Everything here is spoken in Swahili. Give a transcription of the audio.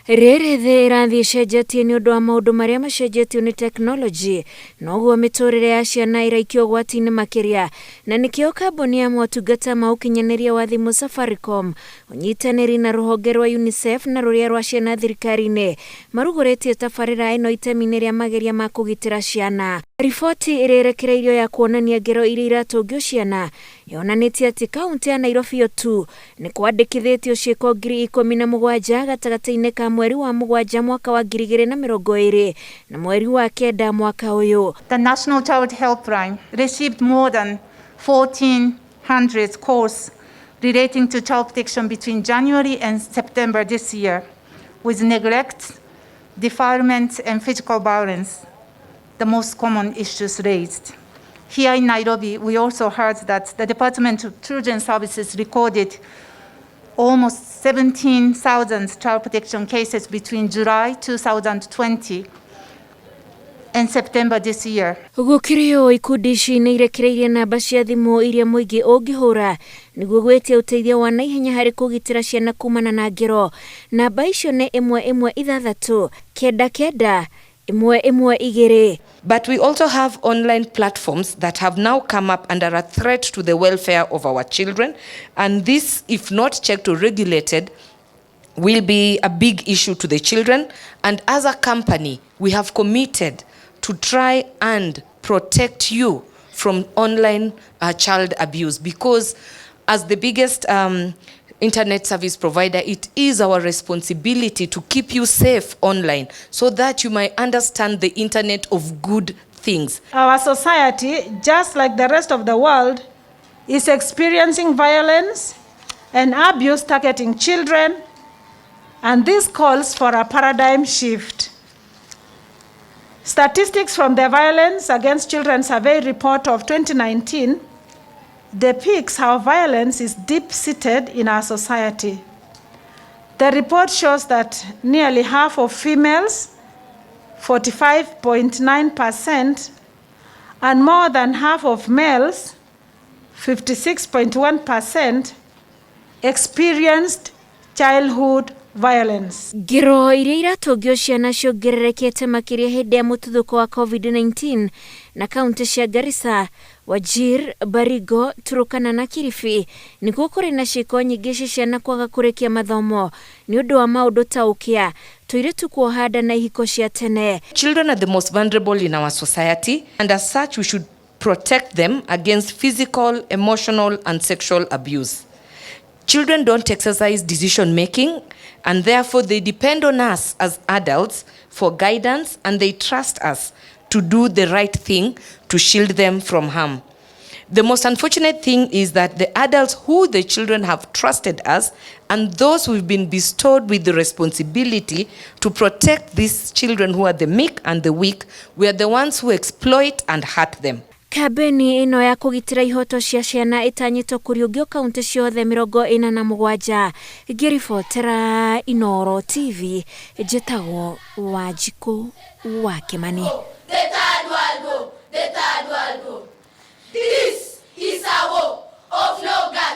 Rĩrĩ thĩ ĩrathiĩ cenjetie nĩ ũndũ wa maũndũ marĩa macenjetio nĩ tekinoronjĩ, noguo mĩtũrĩre ya ciana ĩraikio ũgwati-inĩ makĩria, na nĩkĩo kambuni ya motungata ma ũkinyanĩria wa thimũ Safaricom, ũnyitanĩri na rũhonge rwa UNICEF na rũrĩa rwa ciana thirikari-inĩ marugũrĩtie tabarĩra ĩno itemi-inĩ rĩa mageria ma kũgitĩra ciana. Riboti ĩrĩa ĩrekereirio ya kuonania ngero iria iratũngio ciana yonanĩtie atĩ kaunti ya Nairobi yo tu nĩ kwandĩkithĩtio ciĩko 17,000 gatagatĩ-inĩ ka mweri wa Mũgwanja mwaka wa 2020 na mweri wa Kenda mwaka ũyũ. The National Child Helpline received more than 1,400 calls relating to child protection between January and September this year, with neglect, defilement and physical violence the most common issues raised. Here in Nairobi, we also heard that the Department of Children's Services recorded almost 17,000 child protection cases between July 2020 and September this year. Gũkĩrĩo ikundi ici nĩ irekereirie namba cia thimũ iria mũingĩ ũngĩhũra nĩguo gwĩtia ũteithio wa naihenya harĩ kũgitĩra ciana kumana na ngero. Namba icio nĩ 116 99 112. But we also have online platforms that have now come up under a threat to the welfare of our children. And this, if not checked or regulated, will be a big issue to the children. And as a company, we have committed to try and protect you from online child abuse, because as the biggest internet service provider, it is our responsibility to keep you safe online so that you might understand the internet of good things. Our society, just like the rest of the world, is experiencing violence and abuse targeting children, and this calls for a paradigm shift. Statistics from the Violence Against Children Survey report of 2019 depicts how violence is deep-seated in our society. The report shows that nearly half of females, 45.9%, and more than half of males, 56.1%, experienced childhood violence. Ngero iria iratũngio ciana ciongererekete makĩria hĩndĩ ya mũtuthũko wa COVID-19 na kaunti cia Garissa, Wajir, Baringo, Turkana na Kilifi nĩguo kũrĩ na ciĩko nyingĩ cia ciana kwaga kũrĩkia mathomo nĩ ũndũ wa maũndũ ta ũkĩa, tũirĩtu kuoha nda na ihiko cia tene. Children are the most vulnerable in our society, and as such we should protect them against physical, emotional and sexual abuse. Children don't exercise decision making, and therefore they depend on us as adults for guidance, and they trust us to do the right thing to shield them from harm. The most unfortunate thing is that the adults who the children have trusted us and those who've been bestowed with the responsibility to protect these children who are the meek and the weak, we are the ones who exploit and hurt them. Kambeni ĩno ya kũgitĩra ihoto cia ciana ĩtanyĩtwo kũriũngio kaunti ciothe 47. Ngĩribotera Inooro TV, njĩtagwo Wanjikũ wa Kimani. The third world war, the third world war. This is a war of no guarantee.